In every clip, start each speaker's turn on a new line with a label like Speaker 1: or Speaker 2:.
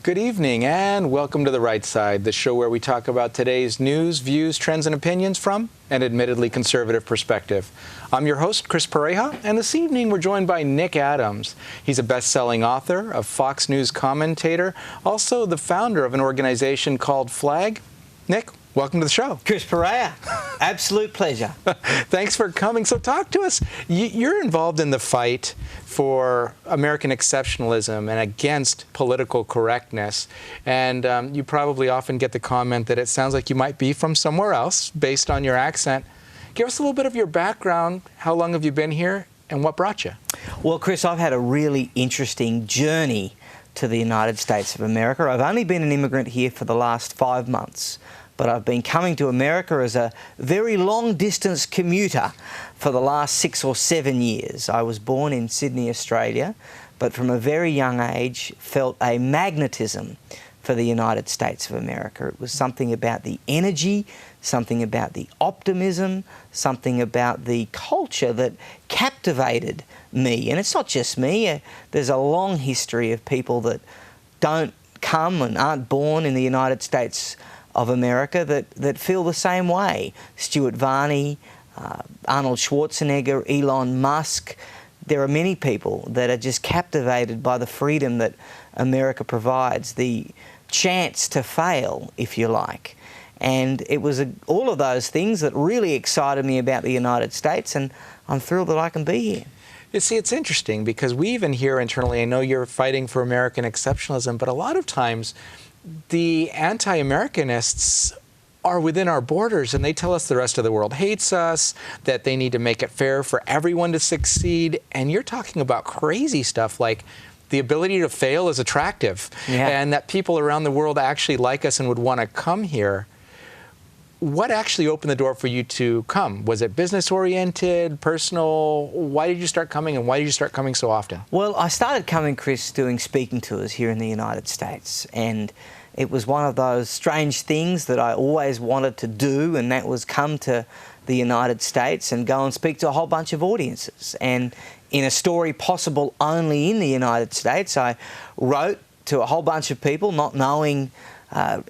Speaker 1: Good evening and welcome to The Right Side, the show where we talk about today's news, views, trends, and opinions from an admittedly conservative perspective. I'm your host, Chris Pareja, and this evening we're joined by Nick Adams. He's a best-selling author, a Fox News commentator, also the founder of an organization called FLAG. Nick, welcome to the show.
Speaker 2: Chris Pareja, absolute pleasure.
Speaker 1: Thanks for coming. So talk to us. You're involved in the fight for American exceptionalism and against political correctness. And you probably often get the comment that it sounds like you might be from somewhere else based on your accent. Give us a little bit of your background. How long have you been here and what brought you?
Speaker 2: Well, Chris, I've had a really interesting journey to the United States of America. I've only been an immigrant here for the last 5 months. But I've been coming to America as a very long-distance commuter for the last 6 or 7 years. I was born in Sydney, Australia, but from a very young age felt a magnetism for the United States of America. It was something about the energy, something about the optimism, something about the culture that captivated me. And it's not just me. There's a long history of people that don't come and aren't born in the United States of America that feel the same way. Stuart Varney, Arnold Schwarzenegger, Elon Musk. There are many people that are just captivated by the freedom that America provides, the chance to fail, if you like. And it was all of those things that really excited me about the United States, and I'm thrilled that I can be here.
Speaker 1: You see, it's interesting because we even hear internally, I know you're fighting for American exceptionalism, but a lot of times the anti-Americanists are within our borders and they tell us the rest of the world hates us, that they need to make it fair for everyone to succeed. And you're talking about crazy stuff like the ability to fail is attractive, and that people around the world actually like us and would want to come here. What actually opened the door for you to come? Was it business-oriented, personal? Why did you start coming, and why did you start coming so often?
Speaker 2: Well, I started coming, Chris, doing speaking tours here in the United States, and it was one of those strange things that I always wanted to do, and that was come to the United States and go and speak to a whole bunch of audiences. And in a story possible only in the United States, I wrote to a whole bunch of people, not knowing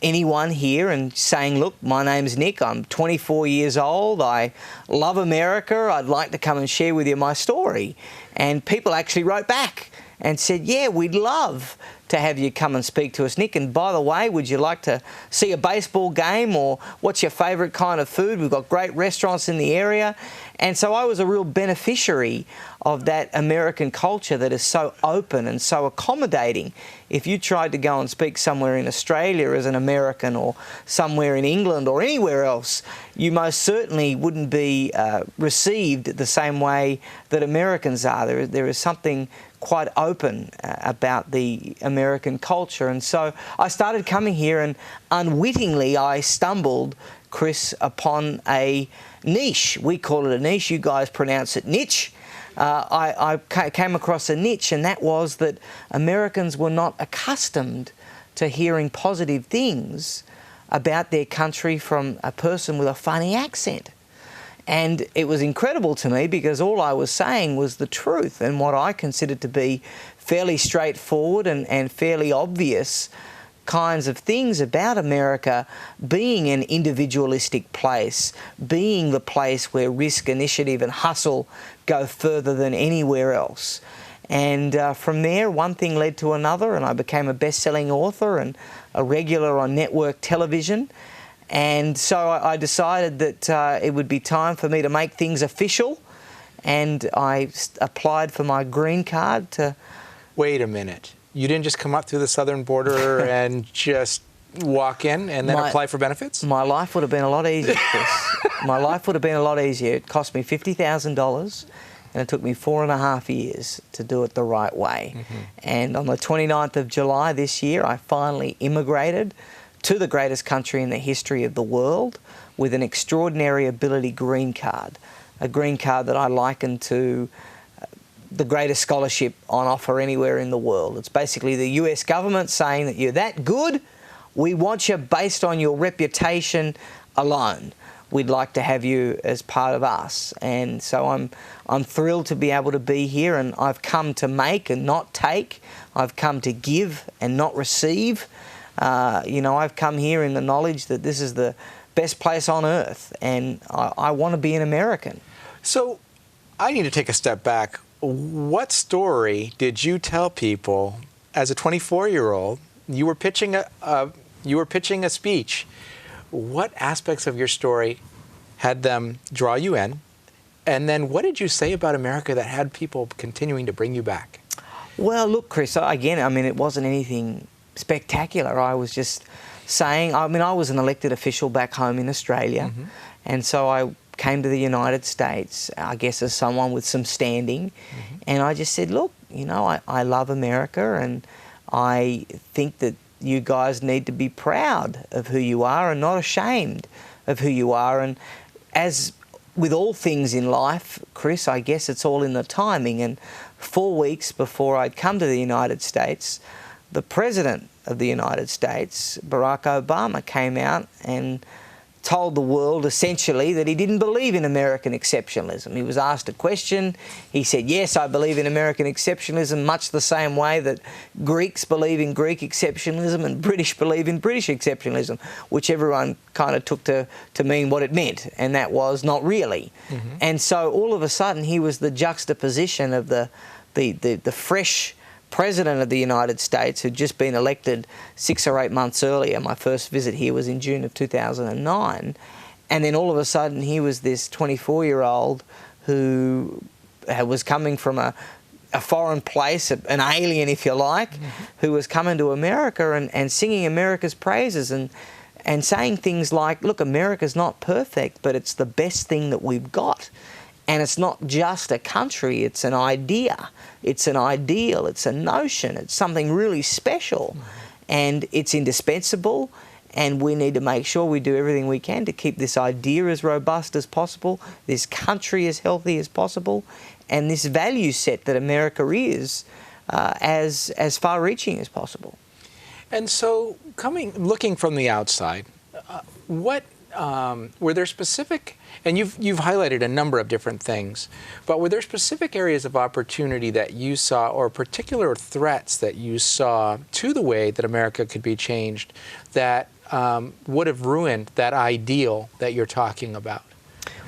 Speaker 2: anyone here, and saying, look, my name's Nick, I'm 24 years old, I love America, I'd like to come and share with you my story. And people actually wrote back and said, yeah, we'd love to have you come and speak to us, Nick. And by the way, would you like to see a baseball game, or what's your favourite kind of food? We've got great restaurants in the area. And so I was a real beneficiary of that American culture that is so open and so accommodating. If you tried to go and speak somewhere in Australia as an American, or somewhere in England or anywhere else, you most certainly wouldn't be received the same way that Americans are. There is something quite open about the American culture. And so I started coming here, and unwittingly I stumbled, Chris, upon a niche. We call it a niche. You guys pronounce it niche. I came across a niche, and that was that Americans were not accustomed to hearing positive things about their country from a person with a funny accent. And it was incredible to me because all I was saying was the truth and what I considered to be fairly straightforward and fairly obvious kinds of things about America being an individualistic place, being the place where risk, initiative and hustle go further than anywhere else. And from there, one thing led to another, and I became a best-selling author and a regular on network television. And so I decided that it would be time for me to make things official, and I applied for my green card to...
Speaker 1: Wait a minute. You didn't just come up through the southern border and just walk in and then apply for benefits?
Speaker 2: My life would have been a lot easier, Chris. My life would have been a lot easier. It cost me $50,000, and it took me 4.5 years to do it the right way. And on the 29th of July this year, I finally immigrated to the greatest country in the history of the world with an extraordinary ability green card, a green card that I liken to the greatest scholarship on offer anywhere in the world. It's basically the US government saying that you're that good, we want you based on your reputation alone. we'd like to have you as part of us. And so I'm thrilled to be able to be here, and I've come to make and not take. I've come to give and not receive. You know, I've come here in the knowledge that this is the best place on earth, and I want to be an American.
Speaker 1: So I need to take a step back. What story did you tell people as a 24-year-old? You were pitching a speech. What aspects of your story had them draw you in? And then what did you say about America that had people continuing to bring you back?
Speaker 2: Well, look, Chris, again, I mean, it wasn't anything spectacular. I was just saying, I mean, I was an elected official back home in Australia, and so I came to the United States, I guess, as someone with some standing, and I just said, look, you know, I love America, and I think that you guys need to be proud of who you are and not ashamed of who you are. And as with all things in life, Chris, I guess it's all in the timing. And 4 weeks before I'd come to the United States, the President of the United States, Barack Obama, came out and told the world essentially that he didn't believe in American exceptionalism. He was asked a question. He said, yes, I believe in American exceptionalism, much the same way that Greeks believe in Greek exceptionalism and British believe in British exceptionalism, which everyone kind of took to mean what it meant, and that was not really. And so all of a sudden he was the juxtaposition of the fresh President of the United States, who'd just been elected 6 or 8 months earlier. My first visit here was in June of 2009. And then all of a sudden he was this 24-year-old who was coming from a foreign place, an alien, if you like, who was coming to America and singing America's praises and saying things like, look, America's not perfect, but it's the best thing that we've got. And it's not just a country, it's an idea, it's an ideal, it's a notion, it's something really special. And it's indispensable, and we need to make sure we do everything we can to keep this idea as robust as possible, this country as healthy as possible, and this value set that America is as far-reaching as possible.
Speaker 1: And so, looking from the outside, what were there specific, and you've highlighted a number of different things, but were there specific areas of opportunity that you saw, or particular threats that you saw to the way that America could be changed that would have ruined that ideal that you're talking about?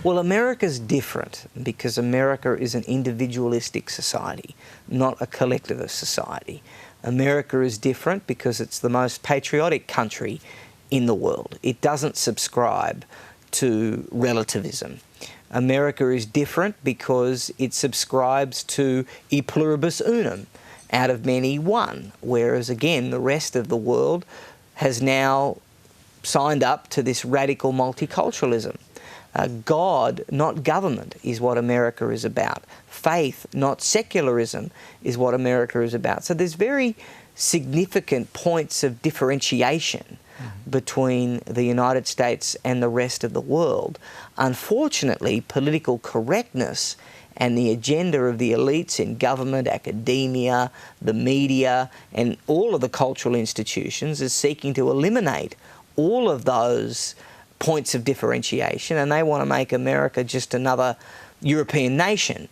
Speaker 2: Well, America's different because America is an individualistic society, not a collectivist society. America is different because it's the most patriotic country in the world. It doesn't subscribe to relativism. America is different because it subscribes to e pluribus unum, out of many one, whereas again the rest of the world has now signed up to this radical multiculturalism. God, not government, is what America is about. Faith, not secularism, is what America is about. So there's very significant points of differentiation between the United States and the rest of the world. Unfortunately, political correctness and the agenda of the elites in government, academia, the media, and all of the cultural institutions is seeking to eliminate all of those points of differentiation, and they want to make America just another European nation.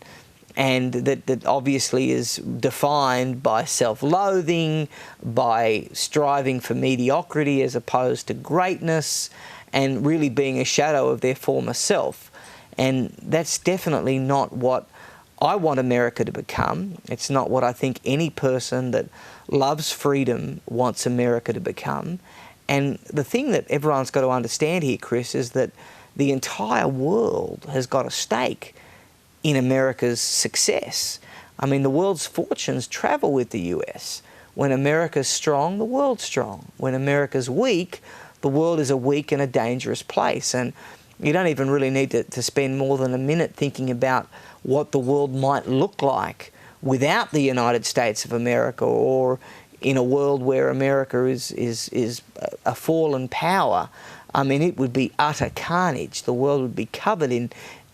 Speaker 2: And that obviously is defined by self-loathing, by striving for mediocrity as opposed to greatness, and really being a shadow of their former self. And that's definitely not what I want America to become. It's not what I think any person that loves freedom wants America to become. And the thing that everyone's got to understand here, Chris, is that the entire world has got a stake in America's success. I mean, the world's fortunes travel with the US. When America's strong, the world's strong. When America's weak, the world is a weak and a dangerous place. And you don't even really need to spend more than a minute thinking about what the world might look like without the United States of America, or in a world where America is a fallen power. I mean, it would be utter carnage. The world would be covered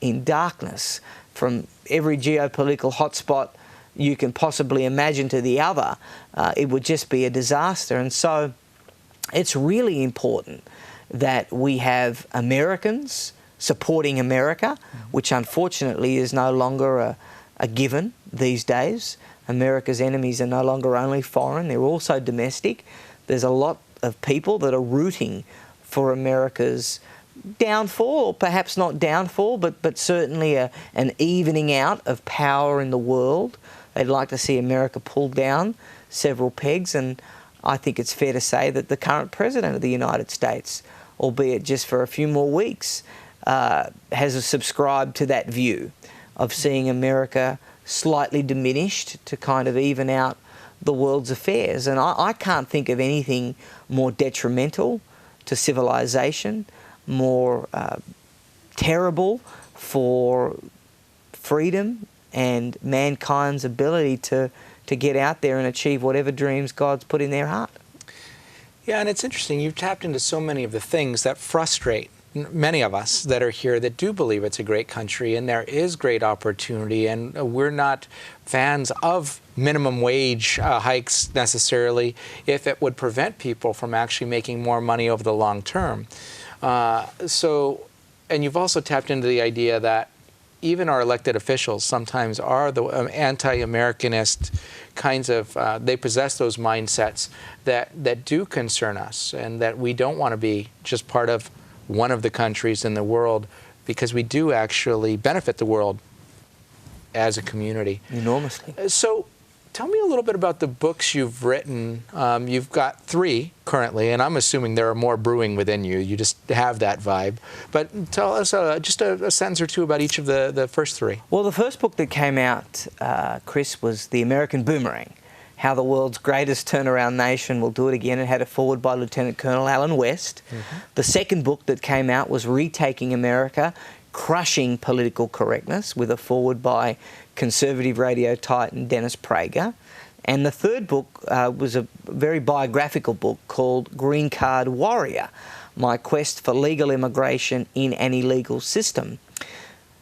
Speaker 2: in darkness, from every geopolitical hotspot you can possibly imagine to the other. It would just be a disaster. And so it's really important that we have Americans supporting America, which unfortunately is no longer a given these days. America's enemies are no longer only foreign, they're also domestic. There's a lot of people that are rooting for America's downfall, or perhaps not downfall, but certainly an evening out of power in the world. They'd like to see America pulled down several pegs, and I think it's fair to say that the current President of the United States, albeit just for a few more weeks, has subscribed to that view of seeing America slightly diminished to kind of even out the world's affairs. And I can't think of anything more detrimental to civilization, more terrible for freedom and mankind's ability to get out there and achieve whatever dreams God's put in their heart.
Speaker 1: Yeah, and it's interesting. You've tapped into so many of the things that frustrate many of us that are here that do believe it's a great country and there is great opportunity, and we're not fans of minimum wage hikes necessarily if it would prevent people from actually making more money over the long term. And you've also tapped into the idea that even our elected officials sometimes are the anti-Americanist kinds of, they possess those mindsets that do concern us, and that we don't want to be just part of one of the countries in the world, because we do actually benefit the world as a community.
Speaker 2: Enormously.
Speaker 1: So tell me a little bit about the books you've written. You've got 3 currently, and I'm assuming there are more brewing within you. You just have that vibe. But tell us just a sentence or two about each of the first 3.
Speaker 2: Well, the first book that came out, Chris, was The American Boomerang, How the World's Greatest Turnaround Nation Will Do It Again. It had a foreword by Lieutenant Colonel Alan West. The second book that came out was Retaking America, Crushing Political Correctness, with a foreword by conservative radio titan Dennis Prager. And the third book was a very biographical book called Green Card Warrior, My Quest for Legal Immigration in an Illegal System.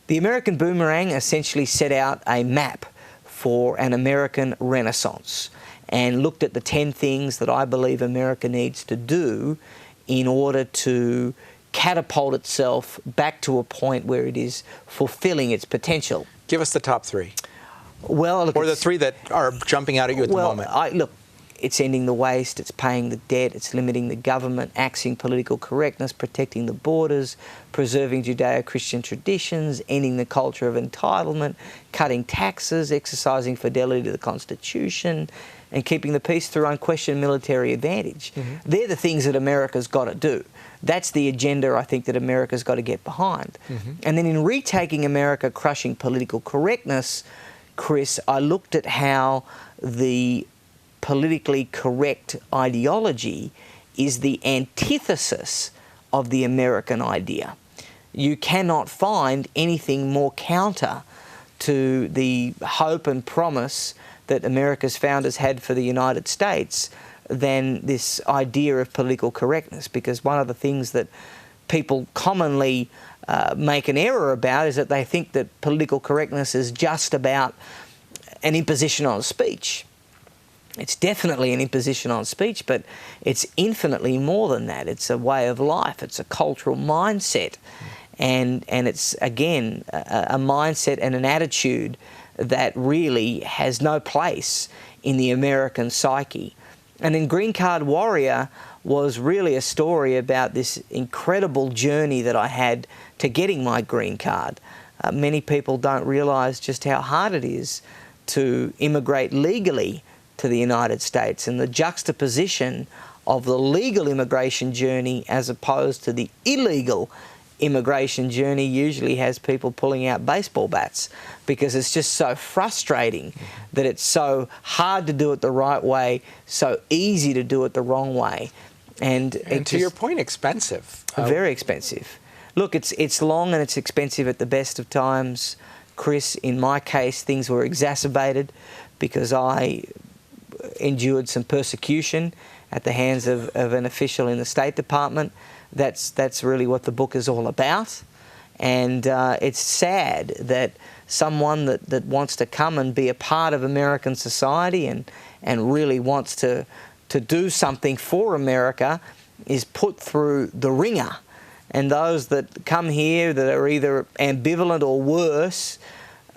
Speaker 2: The American Boomerang essentially set out a map for an American Renaissance and looked at the 10 things that I believe America needs to do in order to catapult itself back to a point where it is fulfilling its potential.
Speaker 1: Give us the top 3.
Speaker 2: Well, look,
Speaker 1: or the 3 that are jumping out at you at the moment.
Speaker 2: Look, it's ending the waste, it's paying the debt, it's limiting the government, axing political correctness, protecting the borders, preserving Judeo-Christian traditions, ending the culture of entitlement, cutting taxes, exercising fidelity to the Constitution, and keeping the peace through unquestioned military advantage. They're the things that America's got to do. That's the agenda, I think, that America's got to get behind. And then in Retaking America, Crushing Political Correctness, Chris, I looked at how the politically correct ideology is the antithesis of the American idea. You cannot find anything more counter to the hope and promise that America's founders had for the United States than this idea of political correctness, because one of the things that people commonly make an error about is that they think that political correctness is just about an imposition on speech. It's definitely an imposition on speech, but it's infinitely more than that. It's a way of life. It's a cultural mindset. And it's, again, a mindset and an attitude that really has no place in the American psyche. And then Green Card Warrior was really a story about this incredible journey that I had to getting my green card. Many people don't realise just how hard it is to immigrate legally to the United States, and the juxtaposition of the legal immigration journey as opposed to the illegal immigration journey usually has people pulling out baseball bats, because it's just so frustrating that it's so hard to do it the right way, so easy to do it the wrong way. And
Speaker 1: to your point, expensive.
Speaker 2: Very expensive. Look, it's long and it's expensive at the best of times. Chris, in my case, things were exacerbated because I endured some persecution at the hands of an official in the State Department. That's really what the book is all about. And it's sad that someone that wants to come and be a part of American society and really wants to do something for America is put through the ringer And those that come here that are either ambivalent or worse,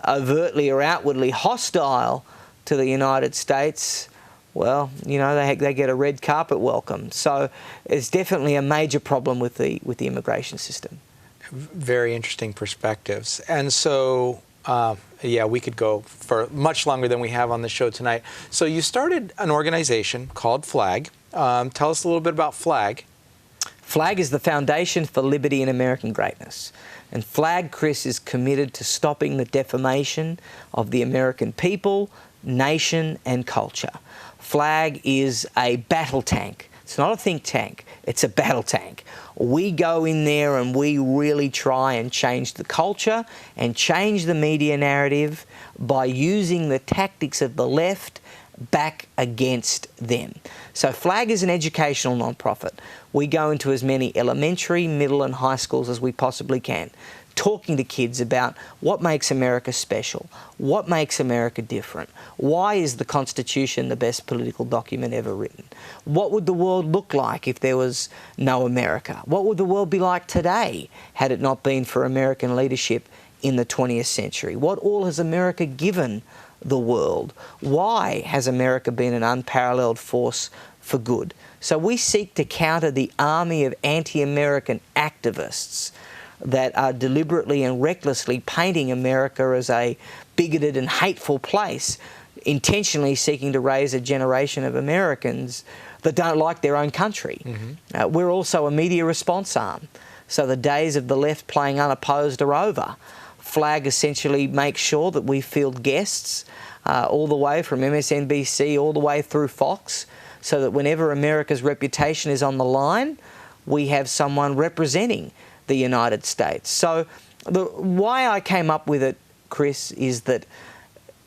Speaker 2: overtly or outwardly hostile to the United States, well, you know, they get a red carpet welcome. So it's definitely a major problem with the immigration system.
Speaker 1: Very interesting perspectives. And so, yeah, we could go for much longer than we have on the show tonight. So you started an organization called FLAG. Tell us a little bit about FLAG.
Speaker 2: FLAG is the Foundation for Liberty and American Greatness. And FLAG, Chris, is committed to stopping the defamation of the American people, nation and culture. FLAG is a battle tank. It's not a think tank, it's a battle tank. We go in there and we really try and change the culture and change the media narrative by using the tactics of the left back against them. So FLAG is an educational non-profit. We go into as many elementary, middle and high schools as we possibly can, talking to kids about what makes America special, what makes America different, why is the Constitution the best political document ever written, what would the world look like if there was no America, what would the world be like today had it not been for American leadership in the 20th century, what all has America given the world, why has America been an unparalleled force for good. So we seek to counter the army of anti-American activists that are deliberately and recklessly painting America as a bigoted and hateful place, intentionally seeking to raise a generation of Americans that don't like their own country. Mm-hmm. We're also a media response arm, so the days of the left playing unopposed are over. FLAG essentially makes sure that we field guests all the way from MSNBC all the way through Fox, so that whenever America's reputation is on the line, we have someone representing the United States. So why I came up with it, Chris, is that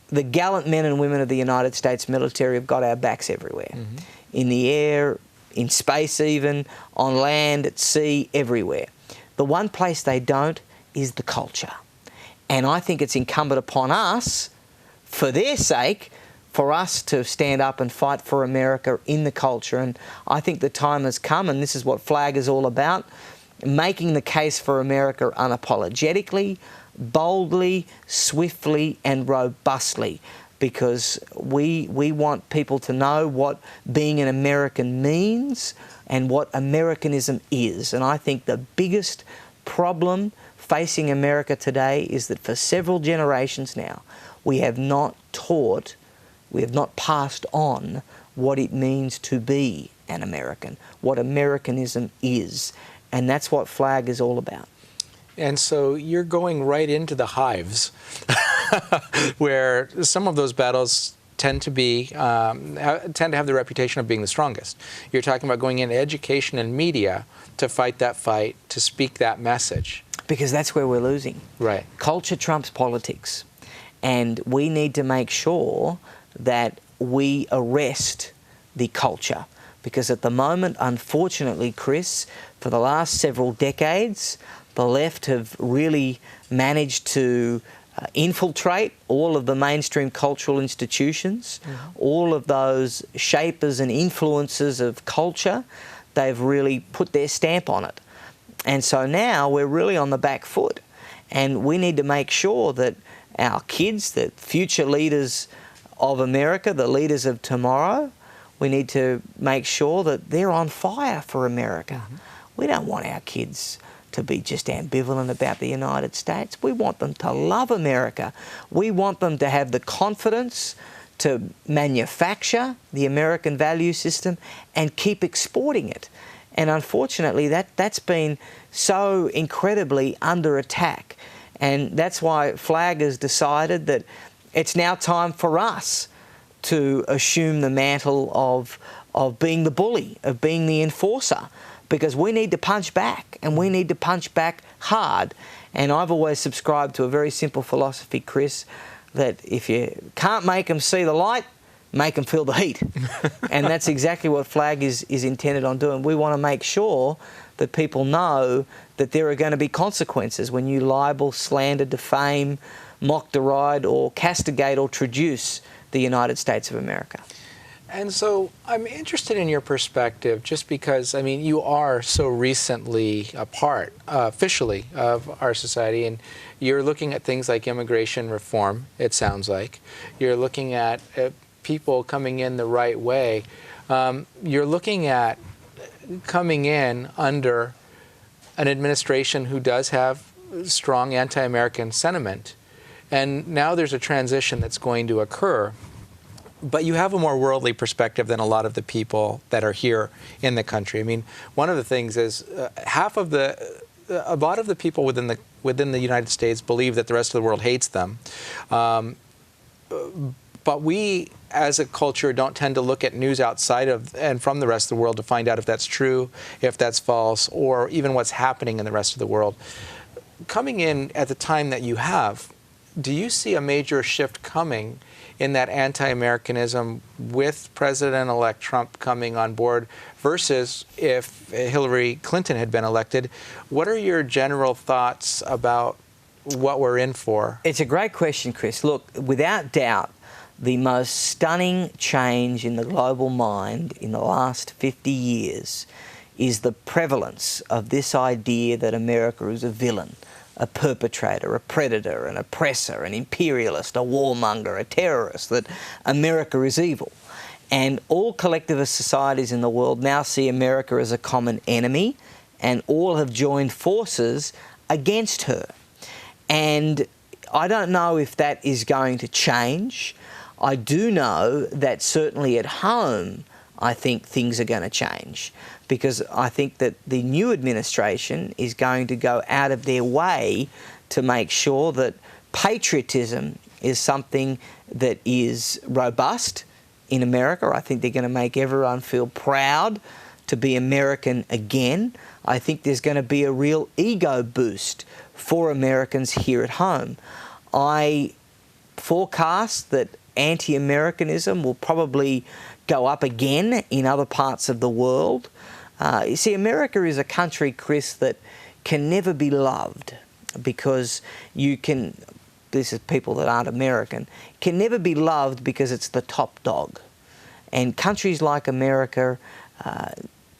Speaker 2: the gallant men and women of the United States military have got our backs everywhere. Mm-hmm. In the air, in space even, on land, at sea, everywhere. The one place they don't is the culture. And I think it's incumbent upon us, for their sake, for us to stand up and fight for America in the culture. And I think the time has come, and this is what FLAG is all about, making the case for America unapologetically, boldly, swiftly and robustly, because we want people to know what being an American means and what Americanism is. And I think the biggest problem facing America today is that for several generations now, we have not taught, we have not passed on what it means to be an American, what Americanism is. And that's what FLAG is all about.
Speaker 1: And so you're going right into the hives where some of those battles tend to have the reputation of being the strongest. You're talking about going into education and media to fight that fight, to speak that message.
Speaker 2: Because that's where we're losing.
Speaker 1: Right.
Speaker 2: Culture trumps politics. And we need to make sure that we arrest the culture. Because at the moment, unfortunately, Chris, for the last several decades, the left have really managed to infiltrate all of the mainstream cultural institutions, all of those shapers and influencers of culture. They've really put their stamp on it. And so now we're really on the back foot. And we need to make sure that our kids, the future leaders of America, the leaders of tomorrow, we need to make sure that they're on fire for America. Mm-hmm. We don't want our kids to be just ambivalent about the United States. We want them to love America. We want them to have the confidence to manufacture the American value system and keep exporting it. And unfortunately, that's been so incredibly under attack. And that's why FLAG has decided that it's now time for us to assume the mantle of being the bully, of being the enforcer, because we need to punch back, and we need to punch back hard. And I've always subscribed to a very simple philosophy, Chris, that if you can't make them see the light, make them feel the heat. And that's exactly what FLAG is intended on doing. We want to make sure that people know that there are going to be consequences when you libel, slander, defame, mock, deride, or castigate or traduce the United States of America.
Speaker 1: And so I'm interested in your perspective, just because, I mean, you are so recently a part, officially, of our society, and you're looking at things like immigration reform, it sounds like. You're looking at people coming in the right way. You're looking at coming in under an administration who does have strong anti-American sentiment. And now there's a transition that's going to occur. But you have a more worldly perspective than a lot of the people that are here in the country. I mean, one of the things is a lot of the people within the United States believe that the rest of the world hates them. But we, as a culture, don't tend to look at news outside of and from the rest of the world to find out if that's true, if that's false, or even what's happening in the rest of the world. Coming in at the time that you have, do you see a major shift coming in that anti-Americanism with President-elect Trump coming on board versus if Hillary Clinton had been elected? What are your general thoughts about what we're in for?
Speaker 2: It's a great question, Chris. Look, without doubt, the most stunning change in the global mind in the last 50 years is the prevalence of this idea that America is a villain, a perpetrator, a predator, an oppressor, an imperialist, a warmonger, a terrorist, that America is evil. And all collectivist societies in the world now see America as a common enemy, and all have joined forces against her. And I don't know if that is going to change. I do know that certainly at home, I think things are going to change, because I think that the new administration is going to go out of their way to make sure that patriotism is something that is robust in America. I think they're going to make everyone feel proud to be American again. I think there's going to be a real ego boost for Americans here at home. I forecast that anti-Americanism will probably go up again in other parts of the world. You see, America is a country, Chris, that can never be loved, because this is people that aren't American, can never be loved because it's the top dog. And countries like America,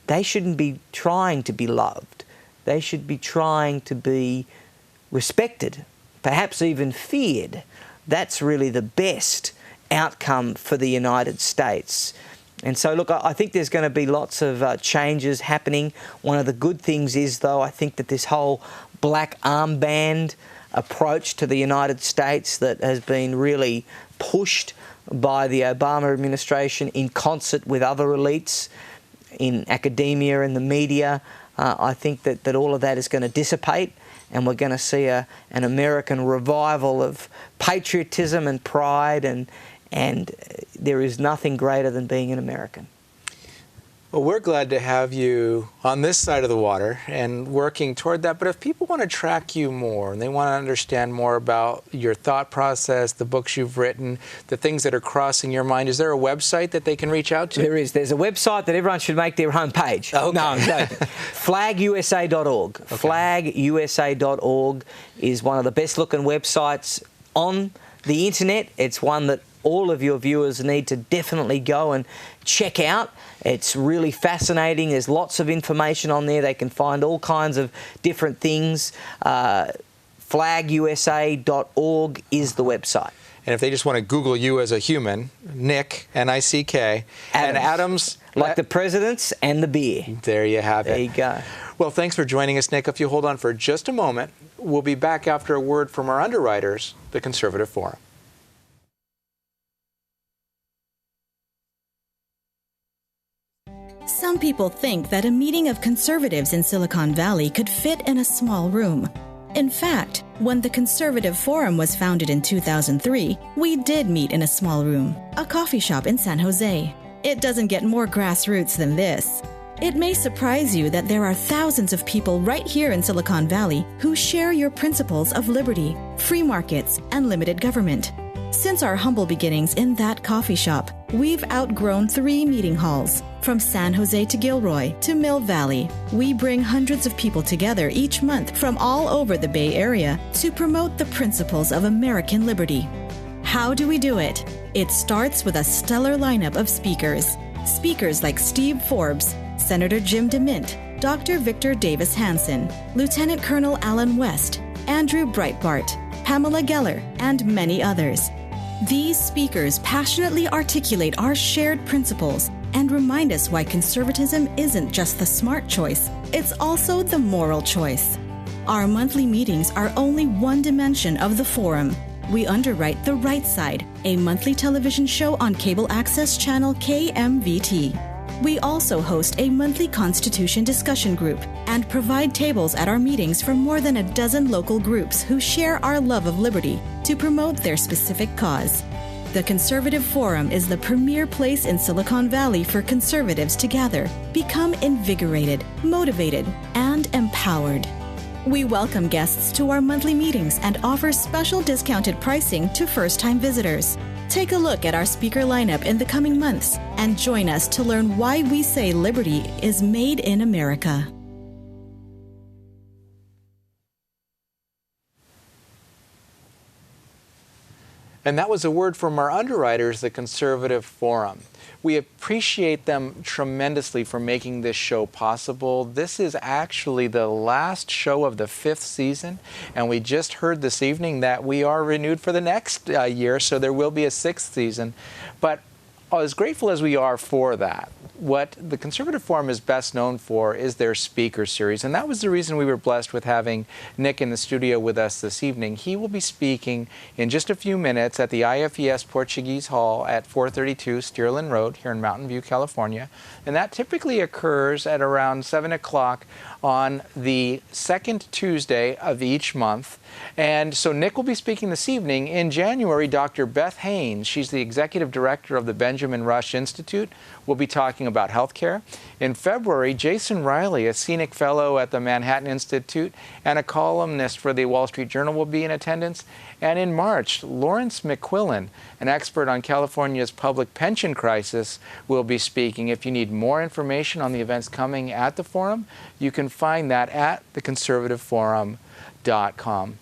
Speaker 2: they shouldn't be trying to be loved. They should be trying to be respected, perhaps even feared. That's really the best outcome for the United States. And so, look, I think there's going to be lots of changes happening. One of the good things is, though, I think that this whole black armband approach to the United States that has been really pushed by the Obama administration in concert with other elites in academia and the media, I think that all of that is going to dissipate, and we're going to see an American revival of patriotism and pride, and there is nothing greater than being an American.
Speaker 1: Well, we're glad to have you on this side of the water and working toward that. But if people want to track you more and they want to understand more about your thought process, the books you've written, the things that are crossing your mind, is there a website that they can reach out to?
Speaker 2: There is. There's a website that everyone should make their home page.
Speaker 1: Okay.
Speaker 2: No. Flagusa.org. Okay. Flagusa.org is one of the best looking websites on the internet. It's one that all of your viewers need to definitely go and check out. It's really fascinating. There's lots of information on there. They can find all kinds of different things. Flagusa.org is the website.
Speaker 1: And if they just want to Google you as a human, Nick, N-I-C-K, and Adams.
Speaker 2: Like the presidents and the beer.
Speaker 1: There you have it.
Speaker 2: There you go.
Speaker 1: Well, thanks for joining us, Nick. If you hold on for just a moment, we'll be back after a word from our underwriters, the Conservative Forum.
Speaker 3: Some people think that a meeting of conservatives in Silicon Valley could fit in a small room. In fact, when the Conservative Forum was founded in 2003, we did meet in a small room, a coffee shop in San Jose. It doesn't get more grassroots than this. It may surprise you that there are thousands of people right here in Silicon Valley who share your principles of liberty, free markets, and limited government. Since our humble beginnings in that coffee shop, we've outgrown 3 meeting halls. From San Jose to Gilroy to Mill Valley, we bring hundreds of people together each month from all over the Bay Area to promote the principles of American liberty. How do we do it? It starts with a stellar lineup of speakers. Speakers like Steve Forbes, Senator Jim DeMint, Dr. Victor Davis Hanson, Lieutenant Colonel Alan West, Andrew Breitbart, Pamela Geller, and many others. These speakers passionately articulate our shared principles and remind us why conservatism isn't just the smart choice, it's also the moral choice. Our monthly meetings are only one dimension of the forum. We underwrite The Right Side, a monthly television show on cable access channel KMVT. We also host a monthly Constitution discussion group and provide tables at our meetings for more than a dozen local groups who share our love of liberty to promote their specific cause. The Conservative Forum is the premier place in Silicon Valley for conservatives to gather, become invigorated, motivated, and empowered. We welcome guests to our monthly meetings and offer special discounted pricing to first-time visitors. Take a look at our speaker lineup in the coming months and join us to learn why we say liberty is made in America.
Speaker 1: And that was a word from our underwriters, the Conservative Forum. We appreciate them tremendously for making this show possible. This is actually the last show of the 5th season, and we just heard this evening that we are renewed for the next year, so there will be a 6th season. But as grateful as we are for that, what the Conservative Forum is best known for is their speaker series, and that was the reason we were blessed with having Nick in the studio with us this evening. He will be speaking in just a few minutes at the IFES Portuguese Hall at 432 Stearland Road here in Mountain View, California, and that typically occurs at around 7 o'clock on the second Tuesday of each month. And so Nick will be speaking this evening. In January, Dr. Beth Haynes, she's the executive director of the Benjamin Rush Institute, will be talking about healthcare. In February, Jason Riley, a scenic fellow at the Manhattan Institute and a columnist for the Wall Street Journal, will be in attendance. And in March, Lawrence McQuillan, an expert on California's public pension crisis, will be speaking. If you need more information on the events coming at the forum, you can find that at theconservativeforum.com.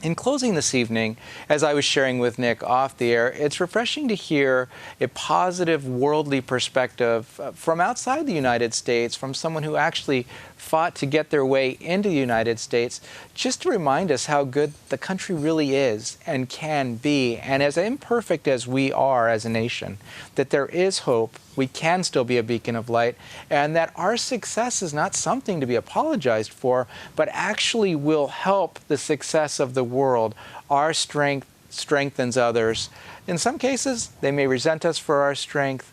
Speaker 1: In closing this evening, as I was sharing with Nick off the air, it's refreshing to hear a positive worldly perspective from outside the United States, from someone who actually fought to get their way into the United States, just to remind us how good the country really is and can be, and as imperfect as we are as a nation, that there is hope, we can still be a beacon of light, and that our success is not something to be apologized for, but actually will help the success of the world. Our strength strengthens others. In some cases, they may resent us for our strength,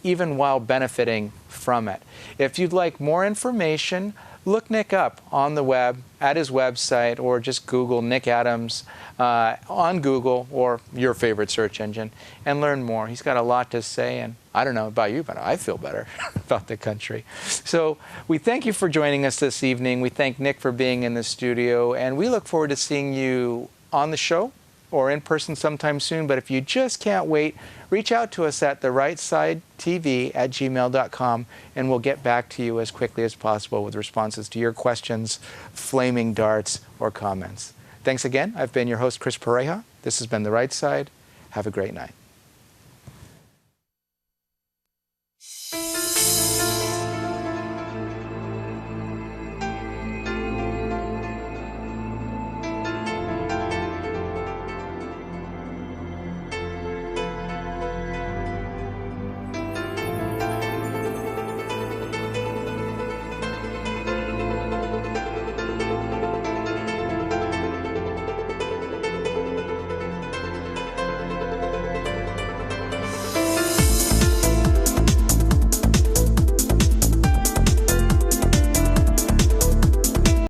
Speaker 1: even while benefiting from it. If you'd like more information, look Nick up on the web, at his website, or just Google Nick Adams on Google or your favorite search engine and learn more. He's got a lot to say, and I don't know about you, but I feel better about the country. So we thank you for joining us this evening. We thank Nick for being in the studio, and we look forward to seeing you on the show or in person sometime soon. But if you just can't wait, reach out to us at therightsidetv@gmail.com, and we'll get back to you as quickly as possible with responses to your questions, flaming darts, or comments. Thanks again. I've been your host, Chris Pareja. This has been The Right Side. Have a great night.